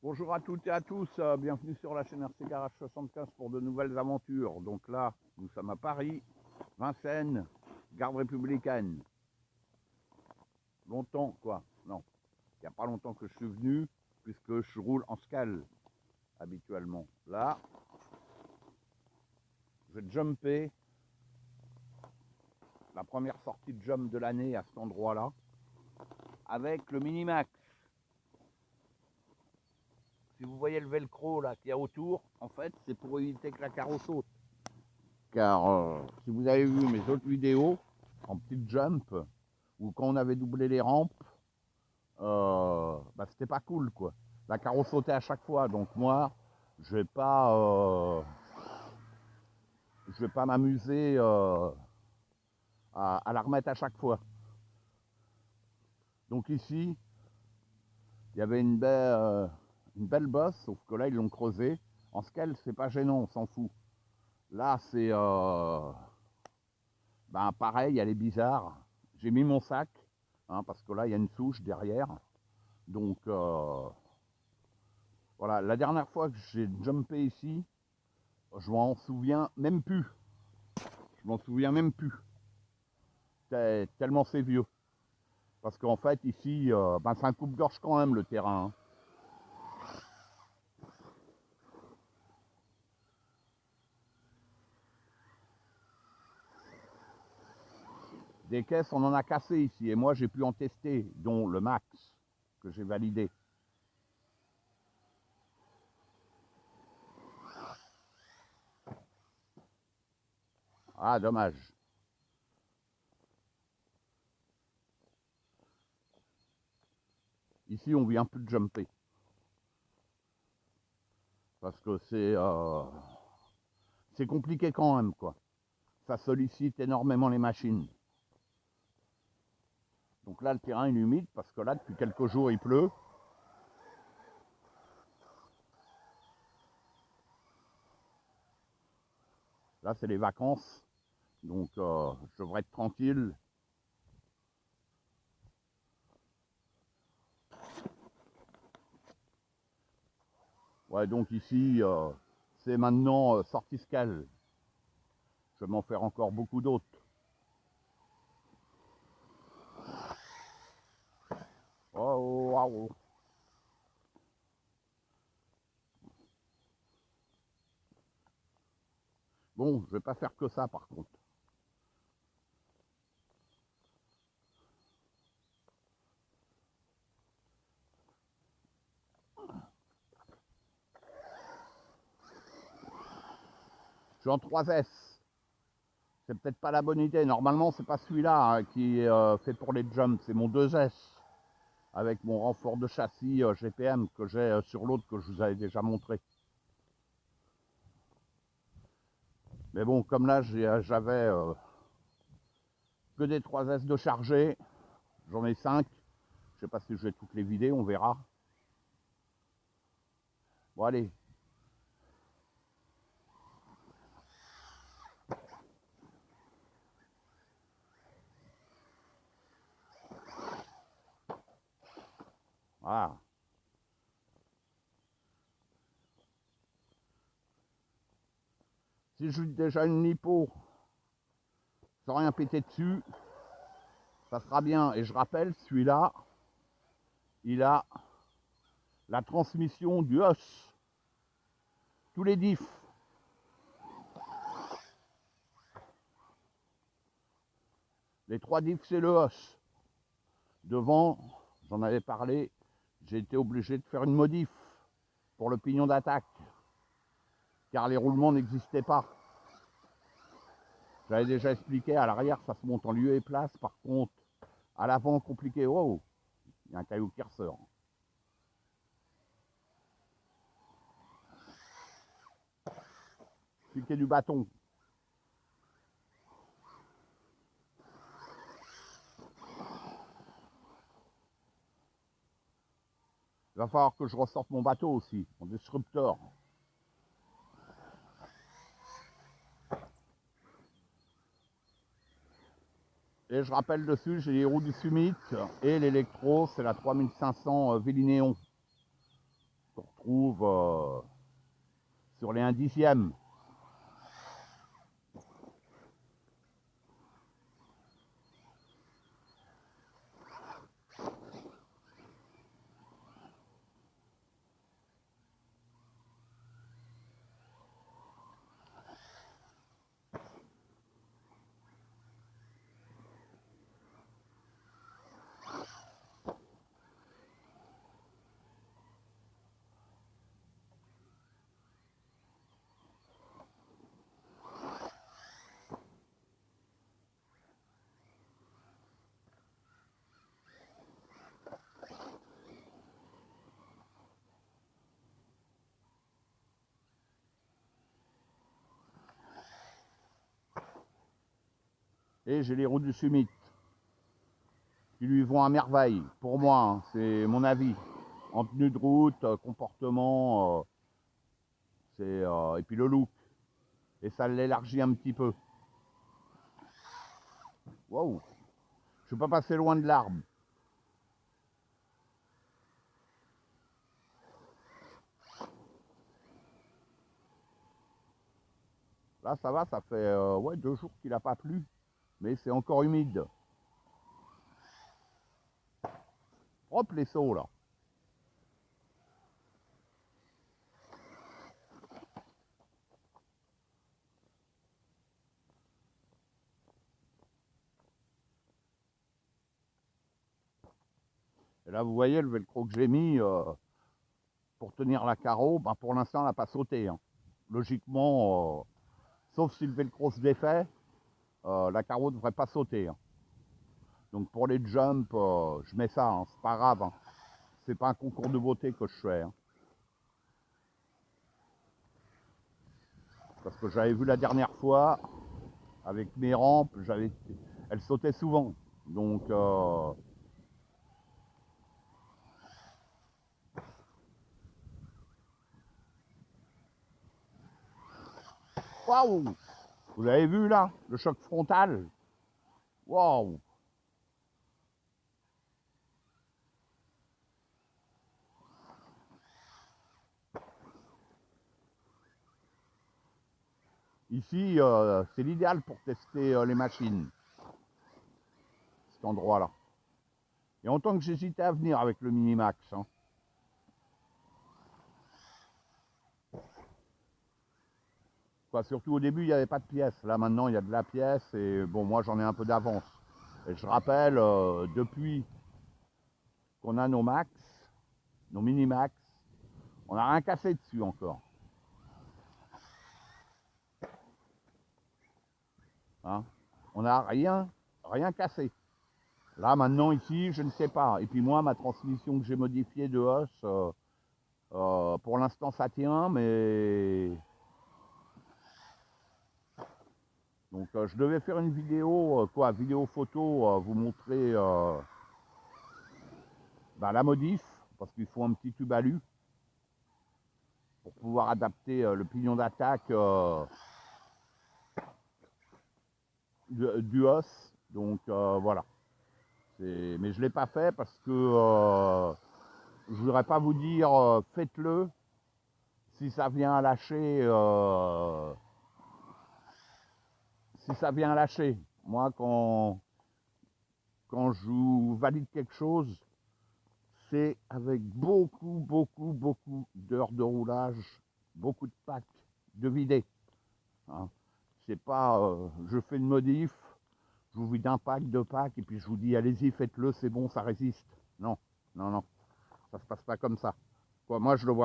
Bonjour à toutes et à tous, bienvenue sur la chaîne RC Garage 75 pour de nouvelles aventures. Donc là, nous sommes à Paris, Vincennes, garde républicaine. Longtemps quoi, non, il n'y a pas longtemps que je suis venu, puisque je roule en scale habituellement. Là, je vais jumper la première sortie de jump de l'année à cet endroit-là, avec le Minimax. Si vous voyez le velcro là qu'il y a autour, en fait, c'est pour éviter que la carreau saute. Car si vous avez vu mes autres vidéos en petite jump, ou quand on avait doublé les rampes, c'était pas cool quoi. La carreau sautait à chaque fois, donc moi, je vais pas m'amuser à la remettre à chaque fois. Donc ici, il y avait une belle bosse, sauf que là ils l'ont creusé. En scale, c'est pas gênant, on s'en fout. Là, c'est pareil, elle est bizarre. J'ai mis mon sac, hein, parce que là, il y a une souche derrière. Donc, voilà, la dernière fois que j'ai jumpé ici, je m'en souviens même plus. Je m'en souviens même plus. Tellement c'est vieux. Parce qu'en fait, ici, c'est un coupe-gorge quand même, le terrain. Hein. Des caisses, on en a cassé ici. Et moi, j'ai pu en tester, dont le max, que j'ai validé. Ah, dommage. Ici, on vient plus de jumper. Parce que c'est compliqué quand même, quoi. Ça sollicite énormément les machines. Donc là, le terrain est humide, parce que là, depuis quelques jours, il pleut. Là, c'est les vacances. Donc, je devrais être tranquille. Ouais, donc ici, c'est maintenant sortie scale. Je vais m'en faire encore beaucoup d'autres. Oh, waouh. Bon, je vais pas faire que ça par contre. Je suis en 3S. C'est peut-être pas la bonne idée. Normalement, c'est pas celui-là hein, qui est fait pour les jumps. C'est mon 2S. Avec mon renfort de châssis GPM que j'ai sur l'autre que je vous avais déjà montré. Mais bon, comme là, j'avais que des 3S de chargé. J'en ai 5. Je sais pas si je vais toutes les vider, on verra. Bon, allez. Voilà. Si je joue déjà une lipo sans rien péter dessus, ça sera bien. Et je rappelle, celui-là, il a la transmission du os. Tous les diffs. Les 3 diffs, c'est le os. Devant, j'en avais parlé, j'ai été obligé de faire une modif pour le pignon d'attaque. Car les roulements n'existaient pas. J'avais déjà expliqué, à l'arrière, ça se monte en lieu et place. Par contre, à l'avant, compliqué. Oh, il y a un caillou qui ressort. Piquer du bâton. Il va falloir que je ressorte mon bateau aussi, mon disrupteur. Et je rappelle dessus, j'ai les roues du Summit et l'électro, c'est la 3500 Vélinéon. qu'on retrouve sur les 1/10. Et j'ai les roues du Summit qui lui vont à merveille, pour moi, hein, c'est mon avis. En tenue de route, comportement, et puis le look. Et ça l'élargit un petit peu. Waouh, je suis pas passé loin de l'arbre. Là, ça va, ça fait ouais, 2 jours qu'il n'a pas plu, mais c'est encore humide. Hop, les sauts, là. Et là, vous voyez, le velcro que j'ai mis pour tenir la carreau, ben, pour l'instant, elle n'a pas sauté. Hein. Logiquement, sauf si le velcro se défait, la carreau ne devrait pas sauter. Hein. Donc pour les jumps, je mets ça, hein, c'est pas grave. Hein. C'est pas un concours de beauté que je fais. Hein. Parce que j'avais vu la dernière fois, avec mes rampes, elles sautaient souvent. Donc, waouh! Vous avez vu là, le choc frontal? Waouh! Ici, c'est l'idéal pour tester les machines, cet endroit-là. Et en tant que j'hésitais à venir avec le Minimax. Hein. Quoi, surtout au début, il n'y avait pas de pièces. Là, maintenant, il y a de la pièce. Et bon, moi, j'en ai un peu d'avance. Et je rappelle, depuis qu'on a nos max, nos Minimax, on n'a rien cassé dessus encore. Hein. On n'a rien cassé. Là, maintenant, ici, je ne sais pas. Et puis moi, ma transmission que j'ai modifiée de hausse, pour l'instant, ça tient, mais... Donc, je devais faire une vidéo, vidéo photo, vous montrer la modif, parce qu'il faut un petit tube alu pour pouvoir adapter le pignon d'attaque du os. Donc, voilà. Mais je ne l'ai pas fait parce que je ne voudrais pas vous dire faites-le si ça vient à lâcher. Si ça vient à lâcher. Moi, quand je vous valide quelque chose, c'est avec beaucoup d'heures de roulage, beaucoup de packs de vidés. Hein. C'est pas, je fais une modif, je vous vide un pack, 2 packs, et puis je vous dis, allez-y, faites-le, c'est bon, ça résiste. Non, non, non, ça se passe pas comme ça. Quoi, moi, je le vois